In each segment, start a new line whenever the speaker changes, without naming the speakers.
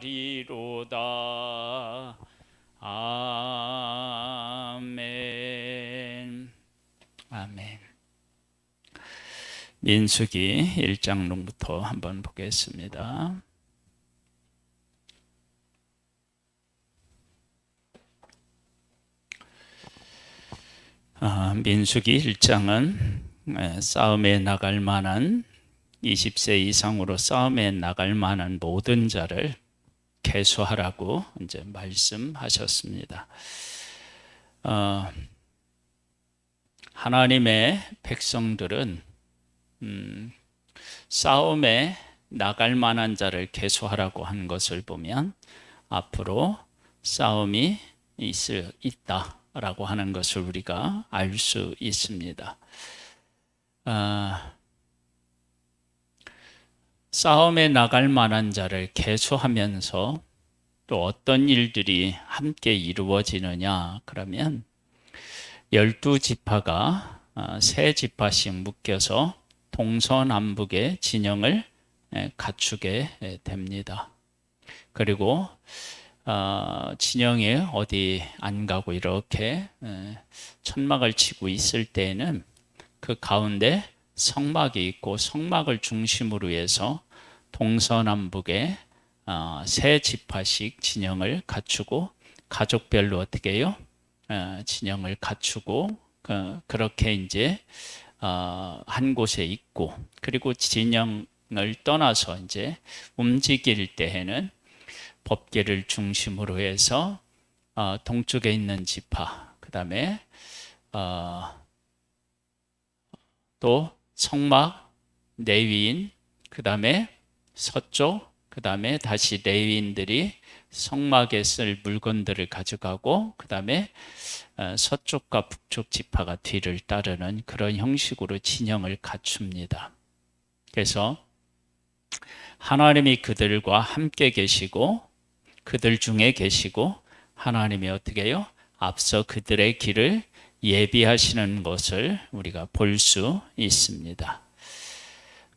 리로다. 아멘. 아멘. 민수기 1장부터 한번 보겠습니다. 민수기 1장은 싸움에 나갈 만한 20세 이상으로 싸움에 나갈 만한 모든 자를 계수하라고 이제 말씀하셨습니다. 하나님의 백성들은 싸움에 나갈 만한 자를 계수하라고 한 것을 보면 앞으로 싸움이 있다라고 하는 것을 우리가 알 수 있습니다. 싸움에 나갈 만한 자를 계수하면서 또 어떤 일들이 함께 이루어지느냐 그러면 12지파가 3지파씩 묶여서 동서남북의 진영을 갖추게 됩니다. 그리고 진영에 어디 안 가고 이렇게 천막을 치고 있을 때에는 그 가운데 성막이 있고 성막을 중심으로 해서 동서남북에 3지파씩 진영을 갖추고 가족별로 어떻게 해요? 진영을 갖추고 그렇게 이제 한 곳에 있고, 그리고 진영을 떠나서 이제 움직일 때에는 법궤를 중심으로 해서 동쪽에 있는 지파, 그 다음에 또 성막, 레위인, 그 다음에 서쪽, 그 다음에 다시 레위인들이 성막에 쓸 물건들을 가져가고, 그 다음에 서쪽과 북쪽 지파가 뒤를 따르는 그런 형식으로 진영을 갖춥니다. 그래서 하나님이 그들과 함께 계시고 그들 중에 계시고 하나님이 어떻게 해요? 앞서 그들의 길을 예비하시는 것을 우리가 볼 수 있습니다.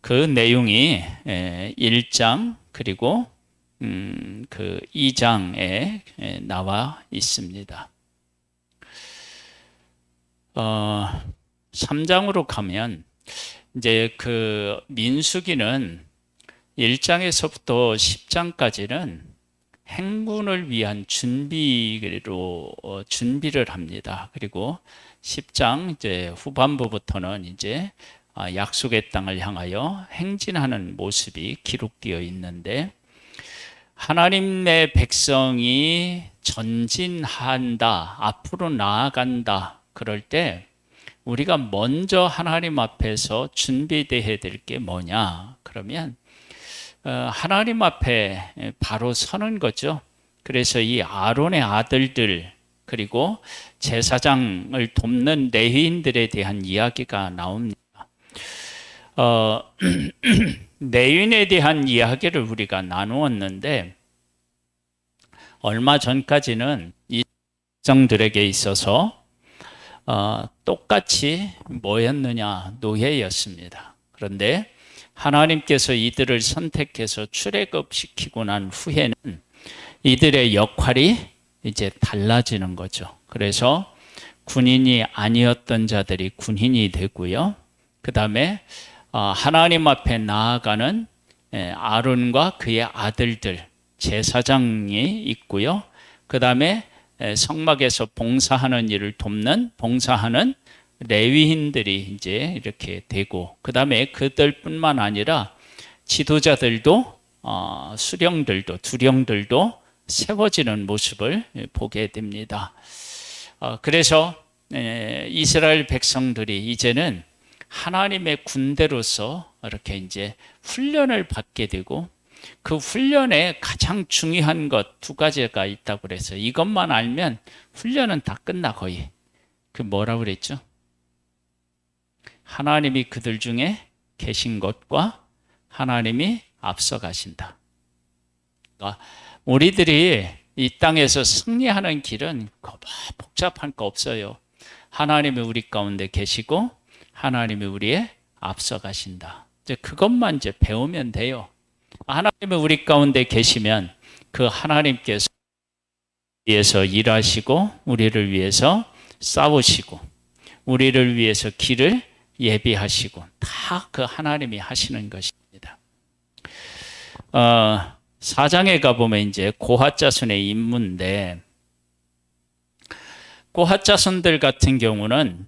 그 내용이 1장 그리고 그 2장에 나와 있습니다. 3장으로 가면 이제 그 민수기는 1장에서부터 10장까지는 행군을 위한 준비를 합니다. 그리고 10장 이제 후반부부터는 이제 약속의 땅을 향하여 행진하는 모습이 기록되어 있는데, 하나님의 백성이 전진한다, 앞으로 나아간다 그럴 때 우리가 먼저 하나님 앞에서 준비되어야 될 게 뭐냐 그러면 하나님 앞에 바로 서는 거죠. 그래서 이 아론의 아들들 그리고 제사장을 돕는 레위인들에 대한 이야기가 나옵니다. 레위인에 대한 이야기를 우리가 나누었는데, 얼마 전까지는 이 백성들에게 있어서 똑같이 뭐였느냐? 노예였습니다. 그런데 하나님께서 이들을 선택해서 출애굽시키고 난 후에는 이들의 역할이 이제 달라지는 거죠. 그래서 군인이 아니었던 자들이 군인이 되고요. 그 다음에 하나님 앞에 나아가는 아론과 그의 아들들, 제사장이 있고요. 그 다음에 성막에서 봉사하는 일을 돕는 봉사하는 레위인들이 이제 이렇게 되고, 그 다음에 그들뿐만 아니라 지도자들도 수령들도 두령들도 세워지는 모습을 보게 됩니다. 그래서 이스라엘 백성들이 이제는 하나님의 군대로서 이렇게 이제 훈련을 받게 되고, 그 훈련에 가장 중요한 것 2가지가 있다고 그래서 이것만 알면 훈련은 다 끝나 거의. 그 뭐라고 그랬죠? 하나님이 그들 중에 계신 것과 하나님이 앞서 가신다. 그러니까 우리들이 이 땅에서 승리하는 길은 복잡한 거 없어요. 하나님이 우리 가운데 계시고 하나님이 우리의 앞서 가신다. 이제 그것만 이제 배우면 돼요. 하나님이 우리 가운데 계시면 그 하나님께서 위해서 일하시고 우리를 위해서 싸우시고 우리를 위해서 길을 예비하시고 다 그 하나님이 하시는 것입니다. 4장에 가보면 이제 고핫 자손의 임무인데, 고핫 자손들 같은 경우는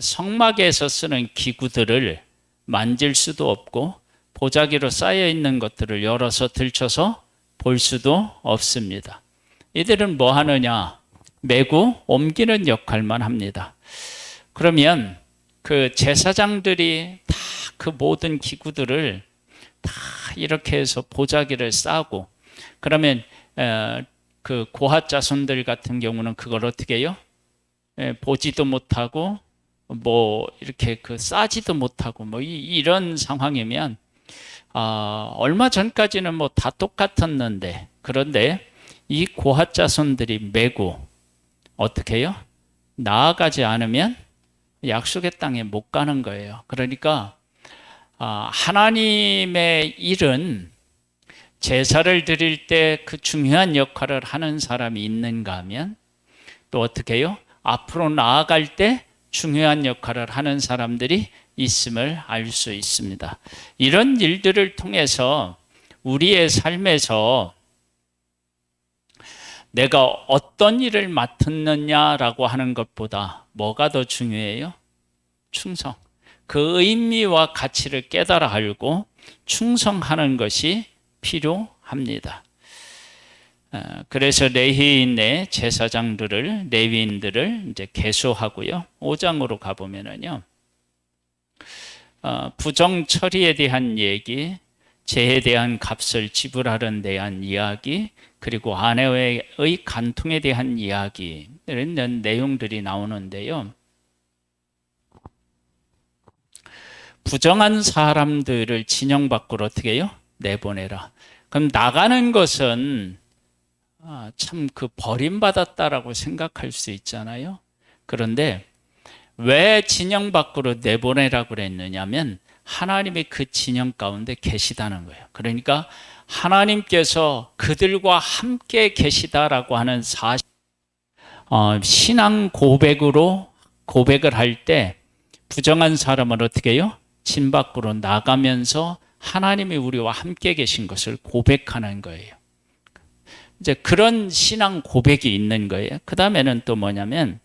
성막에서 쓰는 기구들을 만질 수도 없고 보자기로 쌓여 있는 것들을 열어서 들춰서 볼 수도 없습니다. 이들은 뭐 하느냐? 메고 옮기는 역할만 합니다. 그러면 그 제사장들이 다 그 모든 기구들을 다 이렇게 해서 보자기를 싸고, 그러면 그 고핫 자손들 같은 경우는 그걸 어떻게 해요? 보지도 못하고 뭐 이렇게 그 싸지도 못하고 뭐 이런 상황이면 얼마 전까지는 뭐 다 똑같았는데, 그런데 이 고핫 자손들이 메고 어떻게 해요? 나아가지 않으면 약속의 땅에 못 가는 거예요. 그러니까 하나님의 일은 제사를 드릴 때 그 중요한 역할을 하는 사람이 있는가 하면 또 어떻게 해요? 앞으로 나아갈 때 중요한 역할을 하는 사람들이 있음을 알 수 있습니다. 이런 일들을 통해서 우리의 삶에서 내가 어떤 일을 맡았느냐라고 하는 것보다 뭐가 더 중요해요? 충성. 그 의미와 가치를 깨달아 알고 충성하는 것이 필요합니다. 그래서 레위인의 제사장들을, 레위인들을 이제 계수하고요. 5장으로 가보면은요, 부정 처리에 대한 얘기, 재에 대한 값을 지불하는 데 대한 이야기, 그리고 아내의 간통에 대한 이야기, 이런 내용들이 나오는데요. 부정한 사람들을 진영 밖으로 어떻게 해요? 내보내라. 그럼 나가는 것은 참 그 버림받았다라고 생각할 수 있잖아요. 그런데 왜 진영 밖으로 내보내라고 그랬느냐면 하나님이 그 진영 가운데 계시다는 거예요. 그러니까 하나님께서 그들과 함께 계시다라고 하는 사실, 신앙 고백으로 고백을 할 때 부정한 사람은 어떻게 해요? 진 밖으로 나가면서 하나님이 우리와 함께 계신 것을 고백하는 거예요. 이제 그런 신앙 고백이 있는 거예요. 그 다음에는 또 뭐냐면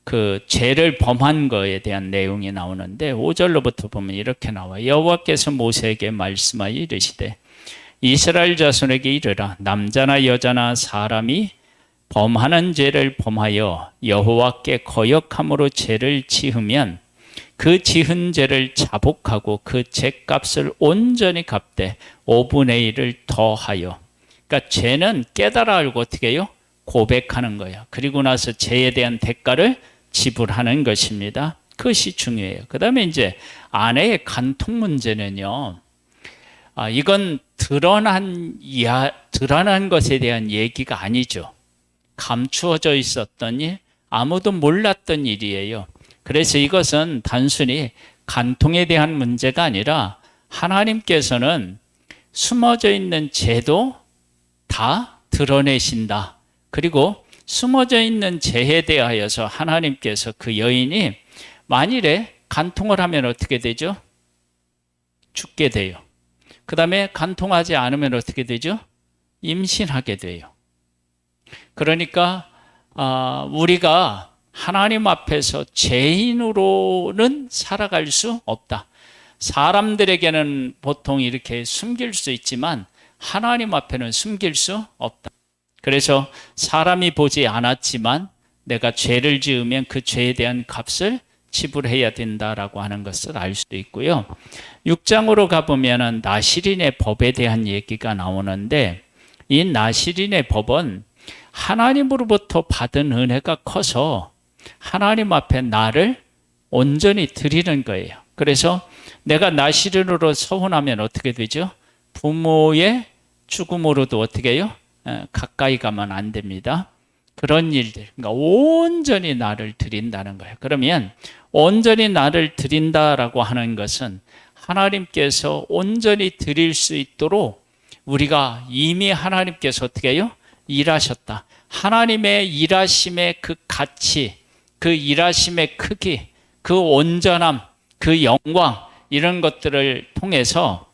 그 죄를 범한 거에 대한 내용이 나오는데 5절로부터 보면 이렇게 나와요. 여호와께서 모세에게 말씀하여 이르시되 이스라엘 자손에게 이르라. 남자나 여자나 사람이 범하는 죄를 범하여 여호와께 거역함으로 죄를 지으면 그 지은 죄를 자복하고 그 죄값을 온전히 갚되 5분의 1을 더하여. 그러니까 죄는 깨달아 알고 어떻게 해요? 고백하는 거예요. 그리고 나서 죄에 대한 대가를 지불하는 것입니다. 그것이 중요해요. 그 다음에 이제 아내의 간통 문제는요, 이건 드러난 것에 대한 얘기가 아니죠. 감추어져 있었던 일, 아무도 몰랐던 일이에요. 그래서 이것은 단순히 간통에 대한 문제가 아니라 하나님께서는 숨어져 있는 죄도 다 드러내신다. 그리고 숨어져 있는 죄에 대하여서 하나님께서 그 여인이 만일에 간통을 하면 어떻게 되죠? 죽게 돼요. 그 다음에 간통하지 않으면 어떻게 되죠? 임신하게 돼요. 그러니까 우리가 하나님 앞에서 죄인으로는 살아갈 수 없다. 사람들에게는 보통 이렇게 숨길 수 있지만 하나님 앞에는 숨길 수 없다. 그래서 사람이 보지 않았지만 내가 죄를 지으면 그 죄에 대한 값을 지불해야 된다라고 하는 것을 알 수도 있고요. 6장으로 가보면 나실인의 법에 대한 얘기가 나오는데 이 나실인의 법은 하나님으로부터 받은 은혜가 커서 하나님 앞에 나를 온전히 드리는 거예요. 그래서 내가 나실인으로 서운하면 어떻게 되죠? 부모의 죽음으로도 어떻게 해요? 가까이 가면 안 됩니다. 그런 일들, 그러니까 온전히 나를 드린다는 거예요. 그러면 온전히 나를 드린다라고 하는 것은 하나님께서 온전히 드릴 수 있도록 우리가 이미 하나님께서 어떻게 해요? 일하셨다. 하나님의 일하심의 그 가치, 그 일하심의 크기, 그 온전함, 그 영광, 이런 것들을 통해서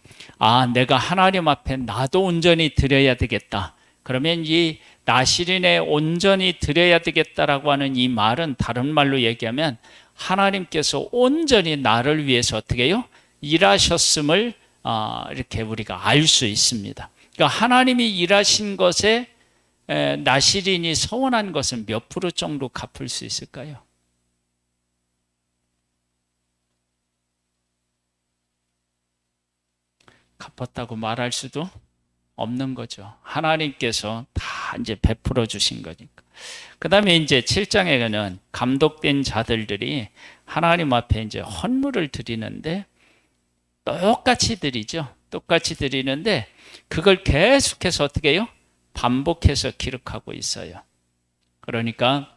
내가 하나님 앞에 나도 온전히 드려야 되겠다. 그러면 이 나시린에 온전히 드려야 되겠다라고 하는 이 말은 다른 말로 얘기하면 하나님께서 온전히 나를 위해서 어떻게 해요? 일하셨음을 이렇게 우리가 알 수 있습니다. 그러니까 하나님이 일하신 것에 나시린이 서원한 것은 몇 프로 정도 갚을 수 있을까요? 갚았다고 말할 수도 없는 거죠. 하나님께서 다 이제 베풀어 주신 거니까. 그 다음에 이제 7장에는 감독된 자들이 하나님 앞에 이제 헌물을 드리는데 똑같이 드리죠. 똑같이 드리는데 그걸 계속해서 어떻게 해요? 반복해서 기록하고 있어요. 그러니까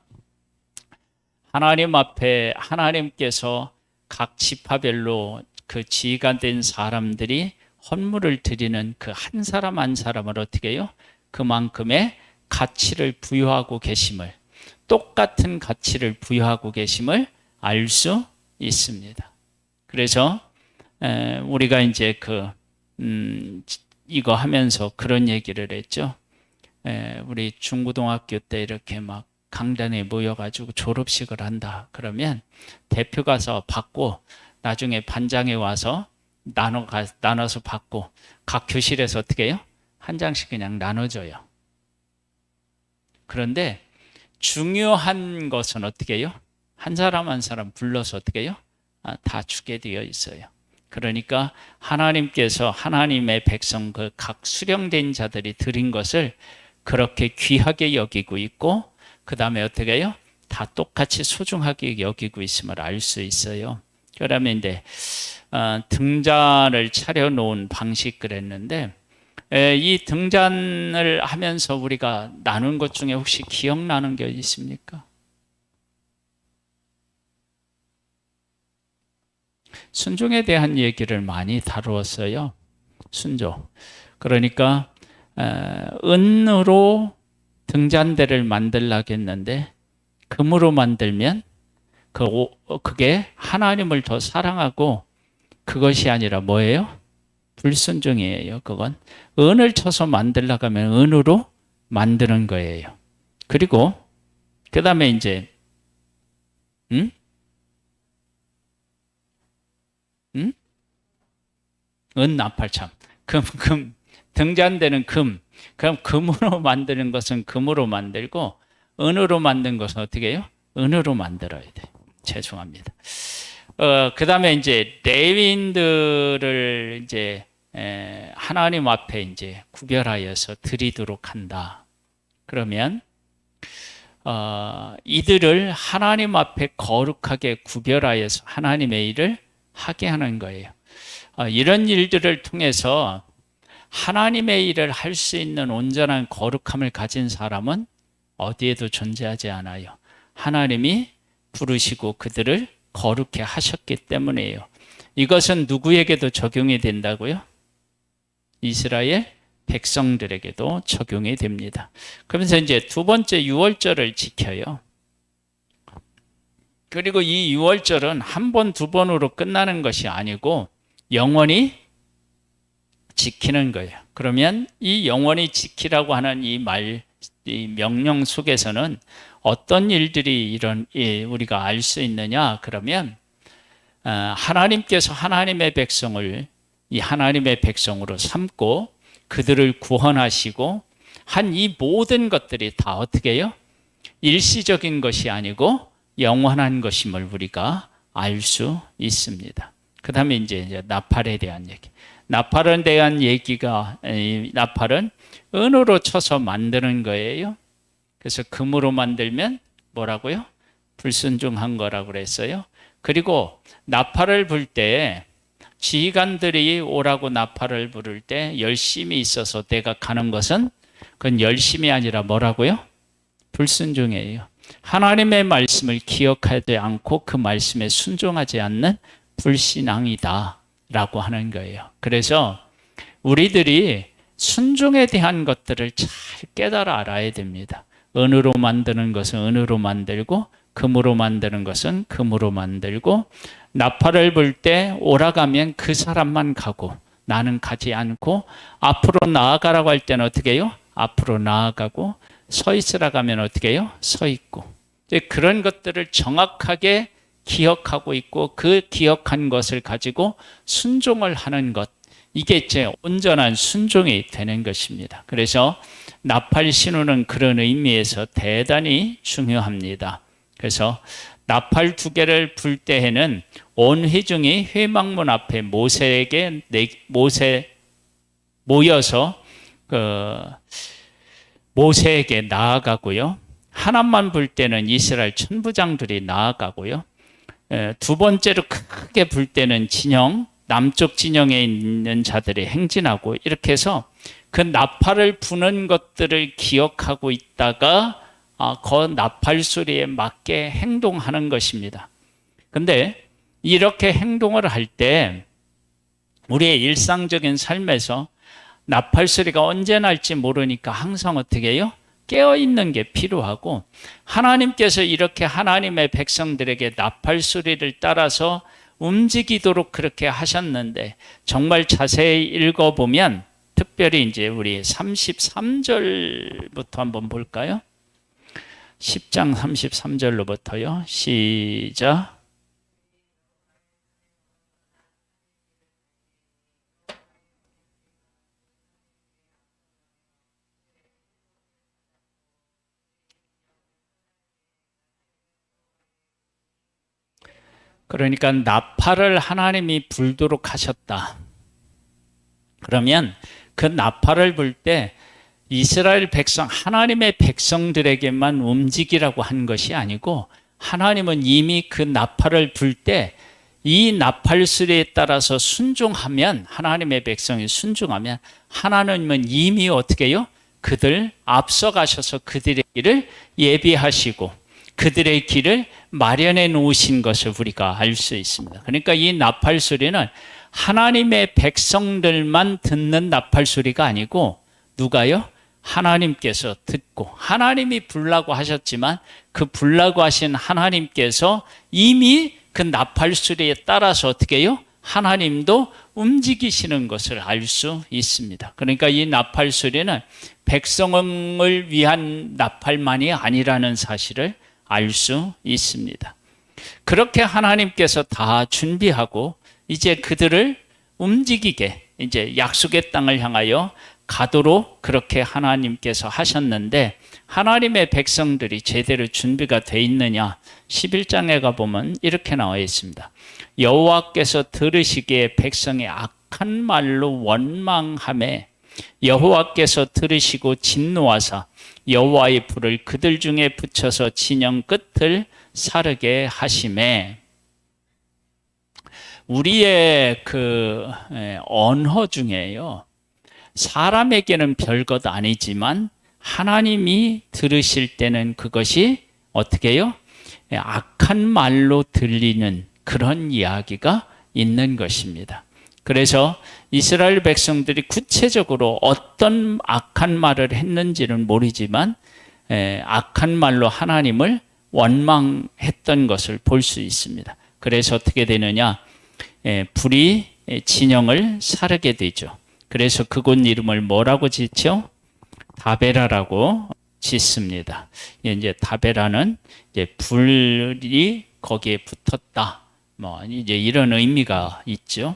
하나님 앞에 하나님께서 각 지파별로 그 지휘가 된 사람들이 헌물을 드리는 그 한 사람 한 사람을 어떻게 해요? 그만큼의 가치를 부여하고 계심을, 똑같은 가치를 부여하고 계심을 알 수 있습니다. 그래서 우리가 이제 이거 하면서 그런 얘기를 했죠. 우리 중고등학교 때 이렇게 막 강단에 모여가지고 졸업식을 한다. 그러면 대표 가서 받고 나중에 반장에 와서 나눠서 받고 각 교실에서 어떻게 해요? 한 장씩 그냥 나눠줘요. 그런데 중요한 것은 어떻게 해요? 한 사람 한 사람 불러서 어떻게 해요? 다 주게 되어 있어요. 그러니까 하나님께서 하나님의 백성 그 각 수령된 자들이 드린 것을 그렇게 귀하게 여기고 있고 그 다음에 어떻게 해요? 다 똑같이 소중하게 여기고 있음을 알 수 있어요. 그러면 이제 등잔을 차려놓은 방식 그랬는데 이 등잔을 하면서 우리가 나눈 것 중에 혹시 기억나는 게 있습니까? 순종에 대한 얘기를 많이 다루었어요. 순종. 그러니까 은으로 등잔대를 만들려고 했는데 금으로 만들면 그게 하나님을 더 사랑하고 그것이 아니라 뭐예요? 불순종이에요. 그건 은을 쳐서 만들려고 하면 은으로 만드는 거예요. 그리고 그 다음에 이제 은 나팔참 금 등잔대는 금. 그럼 금으로 만드는 것은 금으로 만들고 은으로 만든 것은 어떻게 해요? 은으로 만들어야 돼. 죄송합니다. 그 다음에 이제 레위인들을 이제 하나님 앞에 이제 구별하여서 드리도록 한다. 그러면 이들을 하나님 앞에 거룩하게 구별하여서 하나님의 일을 하게 하는 거예요. 이런 일들을 통해서 하나님의 일을 할 수 있는 온전한 거룩함을 가진 사람은 어디에도 존재하지 않아요. 하나님이 부르시고 그들을 거룩해 하셨기 때문이에요. 이것은 누구에게도 적용이 된다고요? 이스라엘 백성들에게도 적용이 됩니다. 그러면서 이제 두 번째 유월절을 지켜요. 그리고 이 유월절은 한 번, 두 번으로 끝나는 것이 아니고 영원히 지키는 거예요. 그러면 이 영원히 지키라고 하는 이 명령 속에서는 어떤 일들이 우리가 알 수 있느냐? 그러면 하나님께서 하나님의 백성을 이 하나님의 백성으로 삼고 그들을 구원하시고 한 이 모든 것들이 다 어떻게 해요? 일시적인 것이 아니고 영원한 것임을 우리가 알 수 있습니다. 그 다음에 이제 나팔에 대한 얘기. 나팔에 대한 얘기가 나팔은 은으로 쳐서 만드는 거예요. 그래서 금으로 만들면 뭐라고요? 불순종한 거라고 그랬어요. 그리고 나팔을 불 때 지휘관들이 오라고 나팔을 부를 때 열심히 있어서 내가 가는 것은 그건 열심이 아니라 뭐라고요? 불순종이에요. 하나님의 말씀을 기억하지 않고 그 말씀에 순종하지 않는 불신앙이다 라고 하는 거예요. 그래서 우리들이 순종에 대한 것들을 잘 깨달아 알아야 됩니다. 은으로 만드는 것은 은으로 만들고 금으로 만드는 것은 금으로 만들고 나팔을 불 때 오라가면 그 사람만 가고 나는 가지 않고 앞으로 나아가라고 할 때는 어떻게 해요? 앞으로 나아가고 서 있으라고 하면 어떻게 해요? 서 있고 이제 그런 것들을 정확하게 기억하고 있고 그 기억한 것을 가지고 순종을 하는 것 이게 이제 온전한 순종이 되는 것입니다. 그래서 나팔 신호는 그런 의미에서 대단히 중요합니다. 그래서 나팔 2개를 불 때에는 온 회중이 회막문 앞에 모세에게 모여서 모세에게 나아가고요. 하나만 불 때는 이스라엘 천부장들이 나아가고요. 두 번째로 크게 불 때는 진영, 남쪽 진영에 있는 자들이 행진하고 이렇게 해서 그 나팔을 부는 것들을 기억하고 있다가 그 나팔 소리에 맞게 행동하는 것입니다. 근데 이렇게 행동을 할 때 우리의 일상적인 삶에서 나팔 소리가 언제 날지 모르니까 항상 어떻게 해요? 깨어있는 게 필요하고 하나님께서 이렇게 하나님의 백성들에게 나팔 소리를 따라서 움직이도록 그렇게 하셨는데 정말 자세히 읽어보면 특별히 이제 우리 33절부터 한번 볼까요? 10장 33절로부터요. 시작. 그러니까 나팔을 하나님이 불도록 하셨다. 그러면 그 나팔을 불 때 이스라엘 백성, 하나님의 백성들에게만 움직이라고 한 것이 아니고 하나님은 이미 그 나팔을 불 때 이 나팔 소리에 따라서 순종하면 하나님의 백성이 순종하면 하나님은 이미 어떻게 해요? 그들 앞서가셔서 그들의 길을 예비하시고 그들의 길을 마련해 놓으신 것을 우리가 알 수 있습니다. 그러니까 이 나팔 소리는 하나님의 백성들만 듣는 나팔 소리가 아니고 누가요? 하나님께서 듣고 하나님이 불라고 하셨지만 그 불라고 하신 하나님께서 이미 그 나팔 소리에 따라서 어떻게 해요? 하나님도 움직이시는 것을 알 수 있습니다. 그러니까 이 나팔 소리는 백성을 위한 나팔만이 아니라는 사실을 알 수 있습니다. 그렇게 하나님께서 다 준비하고 이제 그들을 움직이게 이제 약속의 땅을 향하여 가도록 그렇게 하나님께서 하셨는데 하나님의 백성들이 제대로 준비가 돼 있느냐 11장에 가보면 이렇게 나와 있습니다. 여호와께서 들으시기에 백성의 악한 말로 원망하매 여호와께서 들으시고 진노하사 여호와의 불을 그들 중에 붙여서 진영 끝을 사르게 하시매 우리의 그 언어 중에요. 사람에게는 별것 아니지만 하나님이 들으실 때는 그것이 어떻게 해요? 악한 말로 들리는 그런 이야기가 있는 것입니다. 그래서 이스라엘 백성들이 구체적으로 어떤 악한 말을 했는지는 모르지만 악한 말로 하나님을 원망했던 것을 볼 수 있습니다. 그래서 어떻게 되느냐? 불이 진영을 사르게 되죠. 그래서 그곳 이름을 뭐라고 짓죠? 다베라라고 짓습니다. 이제 다베라는 이제 불이 거기에 붙었다. 뭐 이제 이런 의미가 있죠.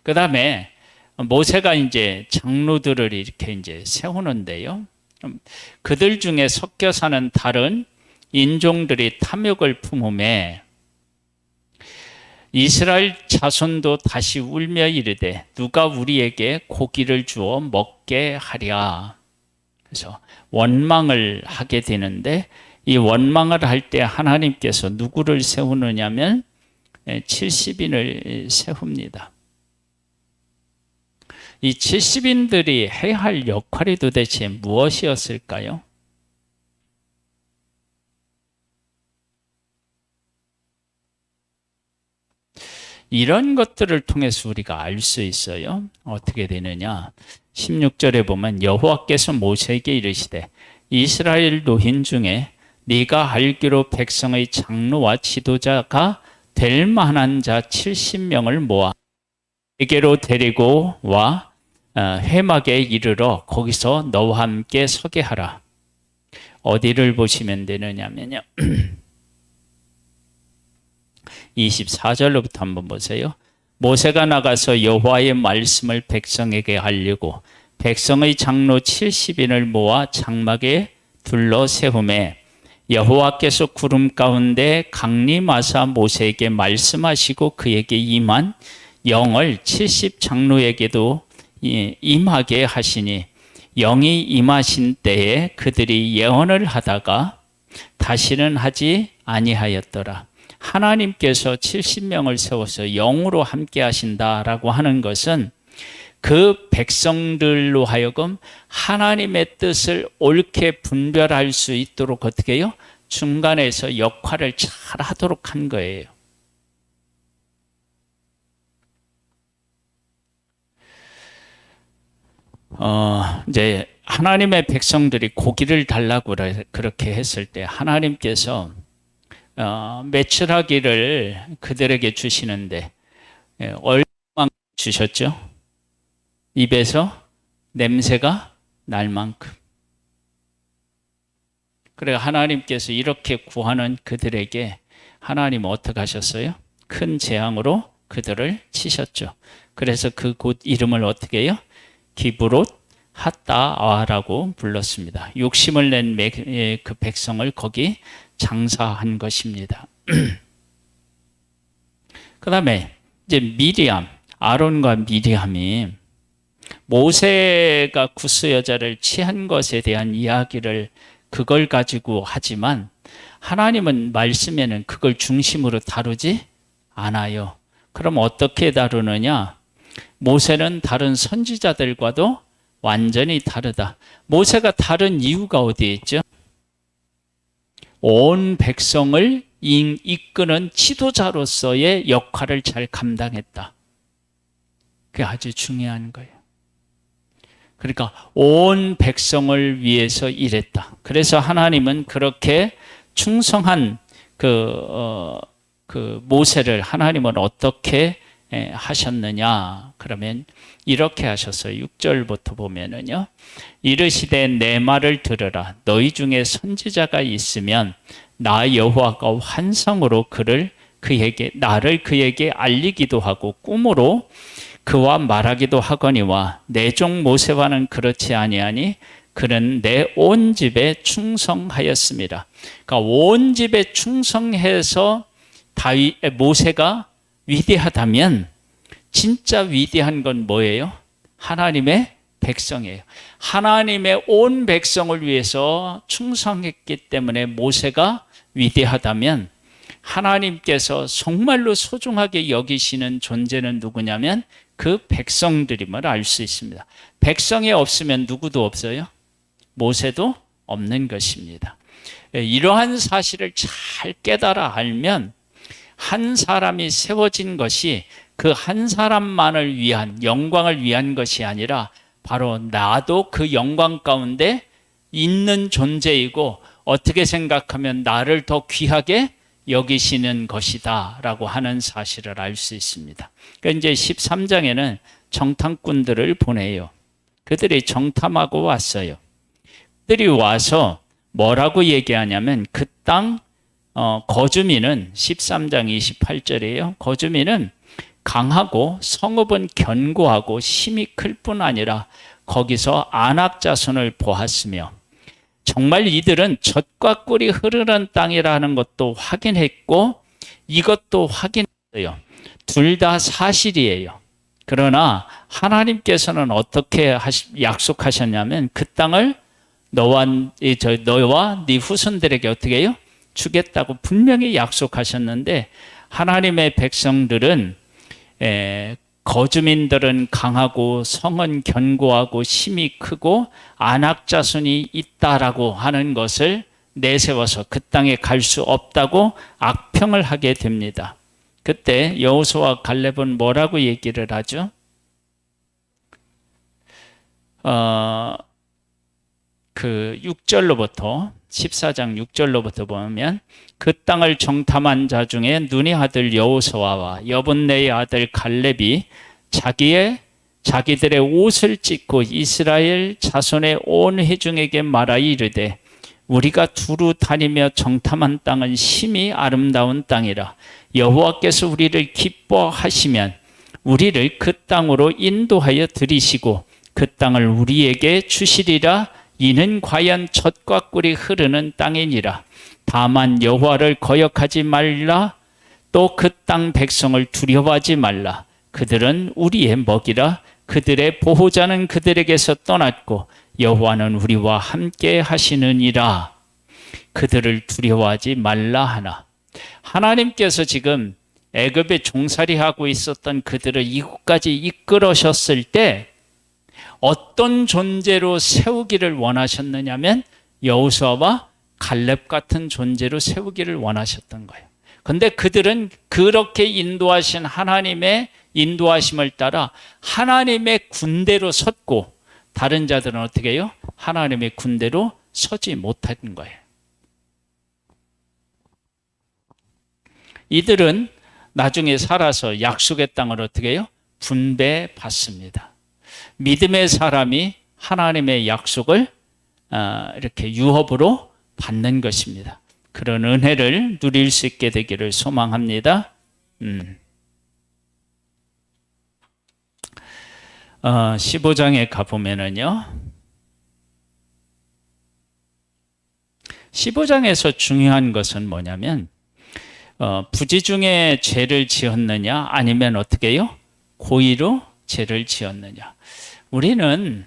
그 다음에 모세가 이제 장로들을 이렇게 이제 세우는데요. 그들 중에 섞여 사는 다른 인종들이 탐욕을 품음에 이스라엘 자손도 다시 울며 이르되 누가 우리에게 고기를 주어 먹게 하랴. 그래서 원망을 하게 되는데 이 원망을 할 때 하나님께서 누구를 세우느냐면 70인을 세웁니다. 이 70인들이 해야 할 역할이 도대체 무엇이었을까요? 이런 것들을 통해서 우리가 알 수 있어요. 어떻게 되느냐? 16절에 보면 여호와께서 모세에게 이르시되 이스라엘 노인 중에 네가 알기로 백성의 장로와 지도자가 될 만한 자 70명을 모아 에게로 데리고 와 회막에 이르러 거기서 너와 함께 서게 하라. 어디를 보시면 되느냐면요. 24절로부터 한번 보세요. 모세가 나가서 여호와의 말씀을 백성에게 알리고 백성의 장로 70인을 모아 장막에 둘러 세우매 여호와께서 구름 가운데 강림하사 모세에게 말씀하시고 그에게 임한 영을 70 장로에게도 임하게 하시니 영이 임하신 때에 그들이 예언을 하다가 다시는 하지 아니하였더라. 하나님께서 70명을 세워서 영으로 함께 하신다라고 하는 것은 그 백성들로 하여금 하나님의 뜻을 옳게 분별할 수 있도록 어떻게 해요? 중간에서 역할을 잘 하도록 한 거예요. 이제 하나님의 백성들이 고기를 달라고 그렇게 했을 때 하나님께서 매출하기를 그들에게 주시는데 얼마만큼 주셨죠? 입에서 냄새가 날 만큼. 그래 하나님께서 이렇게 구하는 그들에게 하나님 어떻게 하셨어요? 큰 재앙으로 그들을 치셨죠. 그래서 그 곳 이름을 어떻게 해요? 기브롯 핫다아라고 불렀습니다. 욕심을 낸 그 백성을 거기 장사한 것입니다. 그 다음에 이제 미리암, 아론과 미리암이 모세가 구스 여자를 취한 것에 대한 이야기를 그걸 가지고 하지만 하나님은 말씀에는 그걸 중심으로 다루지 않아요. 그럼 어떻게 다루느냐? 모세는 다른 선지자들과도 완전히 다르다. 모세가 다른 이유가 어디에 있죠? 온 백성을 이끄는 지도자로서의 역할을 잘 감당했다. 그게 아주 중요한 거예요. 그러니까 온 백성을 위해서 일했다. 그래서 하나님은 그렇게 충성한 그 모세를 하나님은 어떻게 하셨느냐? 그러면 이렇게 하셨어요. 6절부터 보면은요. 이르시되 내 말을 들으라. 너희 중에 선지자가 있으면 나 여호와가 환상으로 나를 그에게 알리기도 하고 꿈으로 그와 말하기도 하거니와 내 종 모세와는 그렇지 아니하니 그는 내 온 집에 충성하였습니다. 그러니까 온 집에 충성해서 모세가 위대하다면 진짜 위대한 건 뭐예요? 하나님의 백성이에요. 하나님의 온 백성을 위해서 충성했기 때문에 모세가 위대하다면 하나님께서 정말로 소중하게 여기시는 존재는 누구냐면 그 백성들임을 알 수 있습니다. 백성이 없으면 누구도 없어요. 모세도 없는 것입니다. 이러한 사실을 잘 깨달아 알면 한 사람이 세워진 것이 그 한 사람만을 위한 영광을 위한 것이 아니라 바로 나도 그 영광 가운데 있는 존재이고 어떻게 생각하면 나를 더 귀하게 여기시는 것이다 라고 하는 사실을 알 수 있습니다. 그러니까 이제 13장에는 정탐꾼들을 보내요. 그들이 정탐하고 왔어요. 그들이 와서 뭐라고 얘기하냐면 그 땅 거주민은 13장 28절이에요. 거주민은 강하고 성읍은 견고하고 힘이 클 뿐 아니라 거기서 안악 자손을 보았으며 정말 이들은 젖과 꿀이 흐르는 땅이라는 것도 확인했고 이것도 확인했어요. 둘 다 사실이에요. 그러나 하나님께서는 어떻게 약속하셨냐면 그 땅을 너와 네 후손들에게 어떻게 해요? 주겠다고 분명히 약속하셨는데 하나님의 백성들은 거주민들은 강하고 성은 견고하고 힘이 크고 안악 자손이 있다라고 하는 것을 내세워서 그 땅에 갈 수 없다고 악평을 하게 됩니다. 그때 여호수아와 갈렙은 뭐라고 얘기를 하죠? 그 6절로부터 14장 6절로부터 보면 그 땅을 정탐한 자 중에 눈의 아들 여호수아와 여분네의 아들 갈렙이 자기들의 옷을 찢고 이스라엘 자손의 온 회중에게 말하 이르되 우리가 두루 다니며 정탐한 땅은 심히 아름다운 땅이라 여호와께서 우리를 기뻐하시면 우리를 그 땅으로 인도하여 들이시고 그 땅을 우리에게 주시리라. 이는 과연 젖과 꿀이 흐르는 땅이니라. 다만 여호와를 거역하지 말라. 또 그 땅 백성을 두려워하지 말라. 그들은 우리의 먹이라. 그들의 보호자는 그들에게서 떠났고 여호와는 우리와 함께 하시느니라. 그들을 두려워하지 말라 하나. 하나님께서 지금 애굽에 종살이하고 있었던 그들을 이곳까지 이끌으셨을 때 어떤 존재로 세우기를 원하셨느냐면 여호수아와 갈렙 같은 존재로 세우기를 원하셨던 거예요. 그런데 그들은 그렇게 인도하신 하나님의 인도하심을 따라 하나님의 군대로 섰고 다른 자들은 어떻게 해요? 하나님의 군대로 서지 못한 거예요. 이들은 나중에 살아서 약속의 땅을 어떻게 해요? 분배받습니다. 믿음의 사람이 하나님의 약속을 이렇게 유업으로 받는 것입니다. 그런 은혜를 누릴 수 있게 되기를 소망합니다. 15장에 가보면은요. 15장에서 중요한 것은 뭐냐면 부지 중에 죄를 지었느냐 아니면 어떻게 해요? 고의로 죄를 지었느냐. 우리는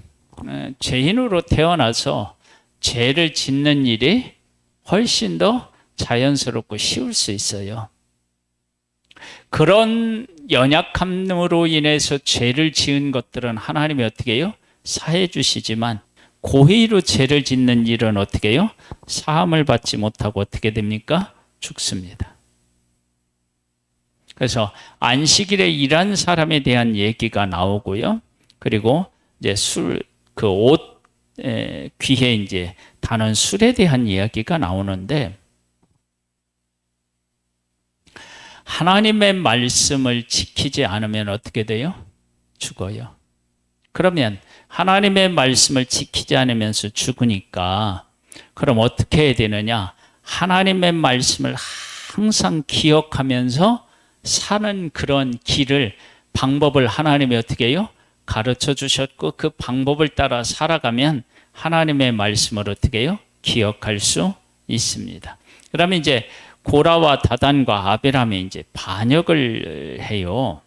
죄인으로 태어나서 죄를 짓는 일이 훨씬 더 자연스럽고 쉬울 수 있어요. 그런 연약함으로 인해서 죄를 지은 것들은 하나님이 어떻게 해요? 사해 주시지만 고의로 죄를 짓는 일은 어떻게 해요? 사함을 받지 못하고 어떻게 됩니까? 죽습니다. 그래서 안식일에 일한 사람에 대한 얘기가 나오고요. 그리고 이제 귀에 이제 다는 술에 대한 이야기가 나오는데 하나님의 말씀을 지키지 않으면 어떻게 돼요? 죽어요. 그러면 하나님의 말씀을 지키지 않으면서 죽으니까 그럼 어떻게 해야 되느냐? 하나님의 말씀을 항상 기억하면서 사는 그런 방법을 하나님이 어떻게 해요? 가르쳐 주셨고 그 방법을 따라 살아가면 하나님의 말씀을 어떻게 해요? 기억할 수 있습니다. 그러면 이제 고라와 다단과 아비람이 이제 반역을 해요.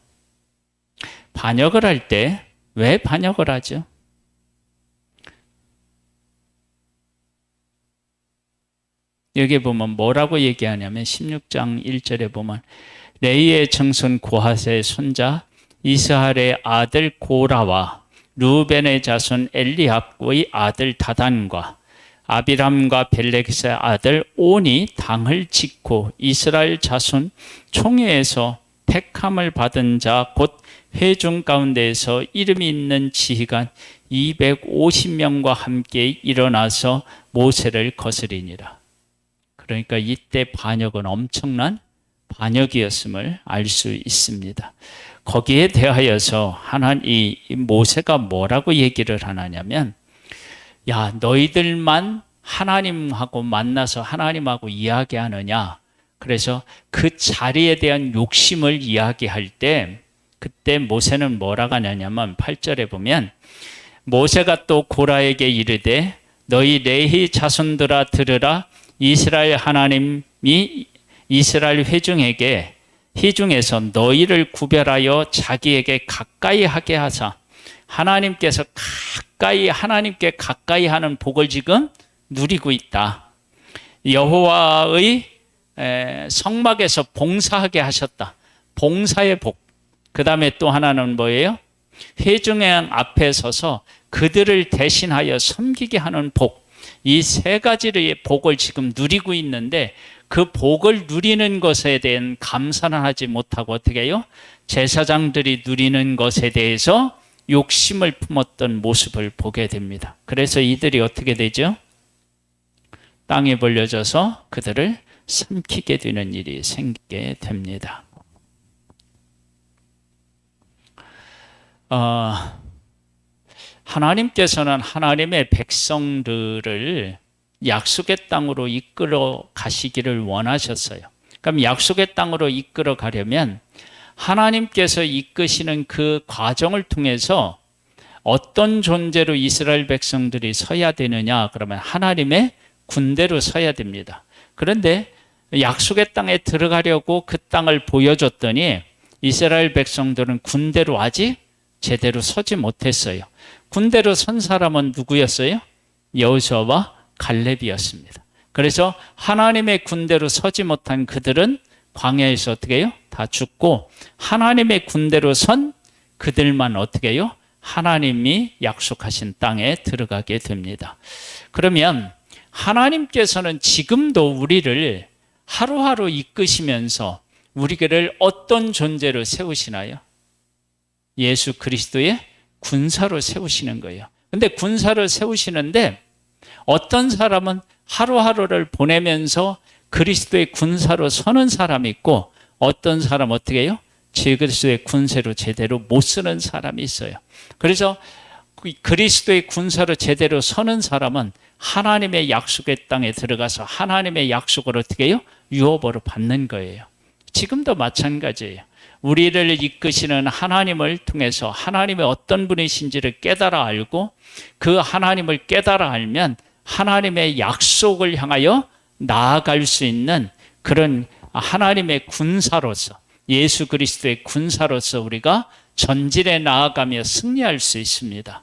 반역을 할 때 왜 반역을 하죠? 여기 보면 뭐라고 얘기하냐면 16장 1절에 보면 레이의 정손 고핫의 손자 이스할의 아들 고라와 루벤의 자손 엘리압의 아들 다단과 아비람과 벨렉의 아들 온이 당을 짓고 이스라엘 자손 총회에서 택함을 받은 자 곧 회중 가운데에서 이름이 있는 지휘관 250명과 함께 일어나서 모세를 거스리니라. 그러니까 이때 반역은 엄청난 반역이었음을 알 수 있습니다. 거기에 대하여서 이 모세가 뭐라고 얘기를 하냐면 야, 너희들만 하나님하고 만나서 하나님하고 이야기하느냐. 그래서 그 자리에 대한 욕심을 이야기할 때 그때 모세는 뭐라고 하냐면 8절에 보면 모세가 또 고라에게 이르되 너희 레위 자손들아 들으라. 이스라엘 하나님이 이스라엘 회중에서 너희를 구별하여 자기에게 가까이 하게 하사 하나님께 가까이 하는 복을 지금 누리고 있다. 여호와의 성막에서 봉사하게 하셨다. 봉사의 복. 그 다음에 또 하나는 뭐예요? 회중의 앞에 서서 그들을 대신하여 섬기게 하는 복. 이 세 가지의 복을 지금 누리고 있는데 그 복을 누리는 것에 대한 감사는 하지 못하고 어떻게 해요? 제사장들이 누리는 것에 대해서 욕심을 품었던 모습을 보게 됩니다. 그래서 이들이 어떻게 되죠? 땅에 벌려져서 그들을 삼키게 되는 일이 생기게 됩니다. 하나님께서는 하나님의 백성들을 약속의 땅으로 이끌어 가시기를 원하셨어요. 그럼 약속의 땅으로 이끌어 가려면 하나님께서 이끄시는 그 과정을 통해서 어떤 존재로 이스라엘 백성들이 서야 되느냐? 그러면 하나님의 군대로 서야 됩니다. 그런데 약속의 땅에 들어가려고 그 땅을 보여줬더니 이스라엘 백성들은 군대로 아직 제대로 서지 못했어요. 군대로 선 사람은 누구였어요? 여호수아와 갈렙이었습니다. 그래서 하나님의 군대로 서지 못한 그들은 광야에서 어떻게 해요? 다 죽고 하나님의 군대로 선 그들만 어떻게 해요? 하나님이 약속하신 땅에 들어가게 됩니다. 그러면 하나님께서는 지금도 우리를 하루하루 이끄시면서 우리를 어떤 존재로 세우시나요? 예수 그리스도의 군사로 세우시는 거예요. 근데 군사를 세우시는데 어떤 사람은 하루하루를 보내면서 그리스도의 군사로 서는 사람이 있고 어떤 사람 어떻게 해요? 그리스도의 군사로 제대로 못 서는 사람이 있어요. 그래서 그리스도의 군사로 제대로 서는 사람은 하나님의 약속의 땅에 들어가서 하나님의 약속을 어떻게 해요? 유업으로 받는 거예요. 지금도 마찬가지예요. 우리를 이끄시는 하나님을 통해서 하나님의 어떤 분이신지를 깨달아 알고 그 하나님을 깨달아 알면 하나님의 약속을 향하여 나아갈 수 있는 그런 하나님의 군사로서 예수 그리스도의 군사로서 우리가 전진에 나아가며 승리할 수 있습니다.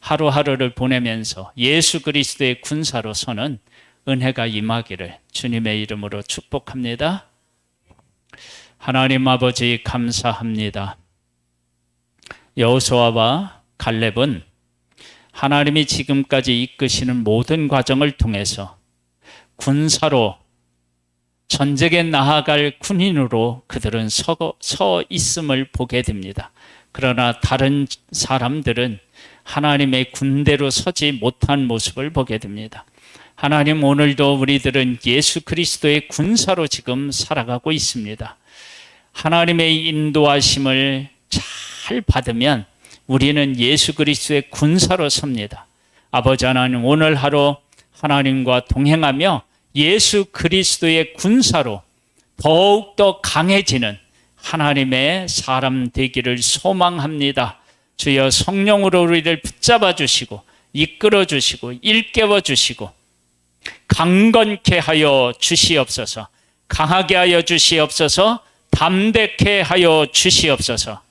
하루하루를 보내면서 예수 그리스도의 군사로서는 은혜가 임하기를 주님의 이름으로 축복합니다. 하나님 아버지 감사합니다. 여호수아와 갈렙은 하나님이 지금까지 이끄시는 모든 과정을 통해서 군사로 전쟁에 나아갈 군인으로 그들은 서 있음을 보게 됩니다. 그러나 다른 사람들은 하나님의 군대로 서지 못한 모습을 보게 됩니다. 하나님 오늘도 우리들은 예수 그리스도의 군사로 지금 살아가고 있습니다. 하나님의 인도하심을 잘 받으면 우리는 예수 그리스도의 군사로 섭니다. 아버지 하나님 오늘 하루 하나님과 동행하며 예수 그리스도의 군사로 더욱더 강해지는 하나님의 사람 되기를 소망합니다. 주여 성령으로 우리를 붙잡아 주시고 이끌어 주시고 일깨워 주시고 강건케 하여 주시옵소서. 강하게 하여 주시옵소서. 담대케 하여 주시옵소서.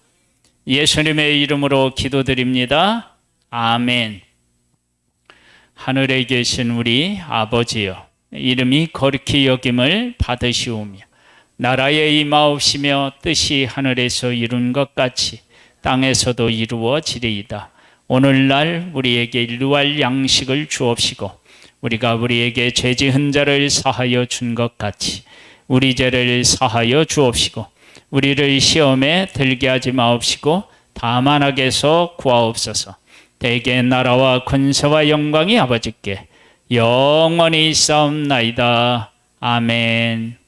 예수님의 이름으로 기도드립니다. 아멘. 하늘에 계신 우리 아버지여, 이름이 거룩히 여김을 받으시오며 나라에 임하옵시며 뜻이 하늘에서 이룬 것 같이 땅에서도 이루어지리이다. 오늘날 우리에게 일루할 양식을 주옵시고 우리가 우리에게 죄 지은 자를 사하여 준 것 같이 우리 죄를 사하여 주옵시고 우리를 시험에 들게 하지 마옵시고 다만 악에서 구하옵소서. 대개 나라와 권세와 영광이 아버지께 영원히 있사옵나이다. 아멘.